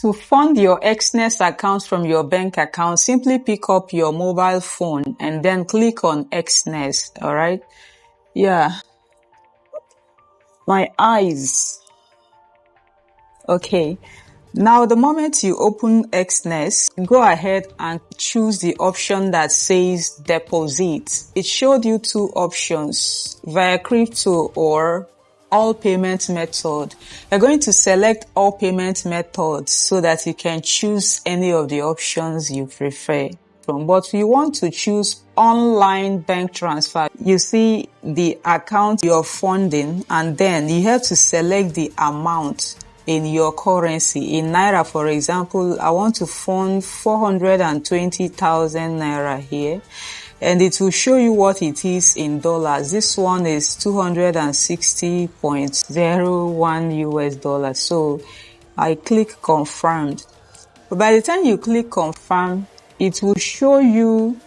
To fund your Exness account from your bank account, simply pick up your mobile phone and then click on Exness, alright? Yeah. My eyes. Okay. Now, the moment you open Exness, go ahead and choose the option that says deposit. It showed you two options, via crypto or all payment method. You're going to select all payment methods so that you can choose any of the options you prefer from. But you want to choose online bank transfer. You see the account you're funding, and then you have to select the amount in your currency. In Naira, for example, I want to fund 420,000 Naira here, and it will show you what it is in dollars. This one is 260.01 US dollars. So I click confirmed. But by the time you click confirm, it will show you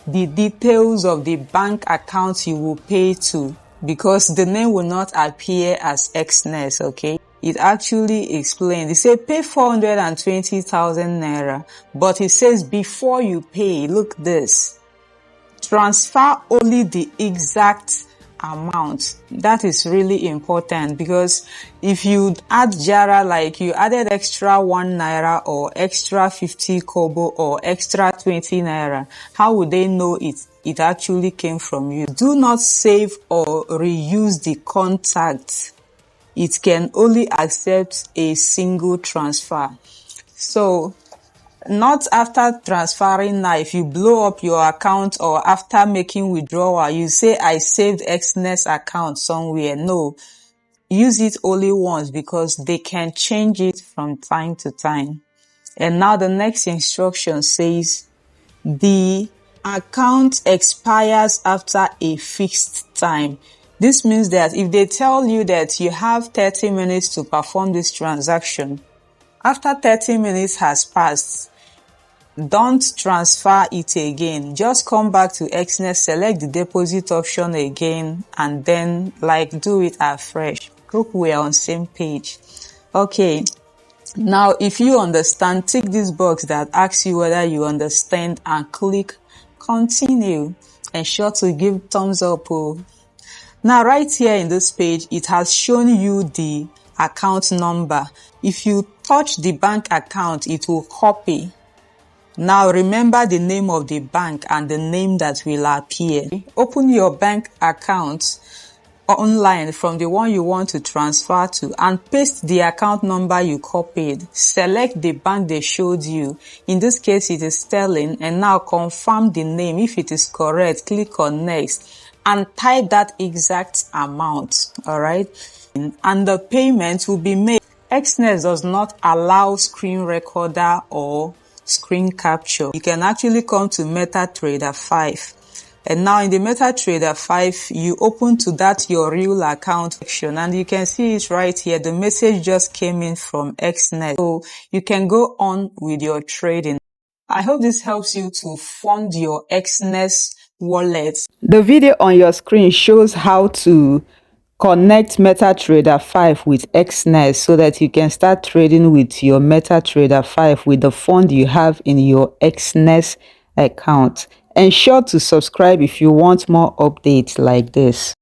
the details of the bank account you will pay to, because the name will not appear as Exness, okay? It actually explains. It says pay 420,000 Naira, but it says before you pay, look this, transfer only the exact amount. That is really important, because if you add Jara, like you added extra 1 Naira or extra 50 Kobo or extra 20 Naira, how would they know it actually came from you? Do not save or reuse the contact. It can only accept a single transfer. So not after transferring now, if you blow up your account or after making withdrawal, you say I saved Exness account somewhere. No, use it only once, because they can change it from time to time. And now the next instruction says the account expires after a fixed time. This means that if they tell you that you have 30 minutes to perform this transaction, after 30 minutes has passed, don't transfer it again. Just come back to Exness, select the deposit option again, and then do it afresh. Hope we are on same page. Okay. Now, if you understand, tick this box that asks you whether you understand and click continue. Ensure to give thumbs up. Now, right here in this page, it has shown you the account number. If you touch the bank account, it will copy. Now, remember the name of the bank and the name that will appear. Open your bank account online from the one you want to transfer to and paste the account number you copied. Select the bank they showed you. In this case, it is Sterling. And now confirm the name. If it is correct, click on next and type that exact amount, alright? And the payment will be made. Exness does not allow screen recorder or screen capture. You can actually come to MetaTrader 5. And now in the MetaTrader 5, you open to that your real account section, and you can see it right here. The message just came in from Exness. So you can go on with your trading. I hope this helps you to fund your Exness wallet. The video on your screen shows how to connect MetaTrader 5 with Exness so that you can start trading with your MetaTrader 5 with the fund you have in your Exness account. Ensure to subscribe if you want more updates like this.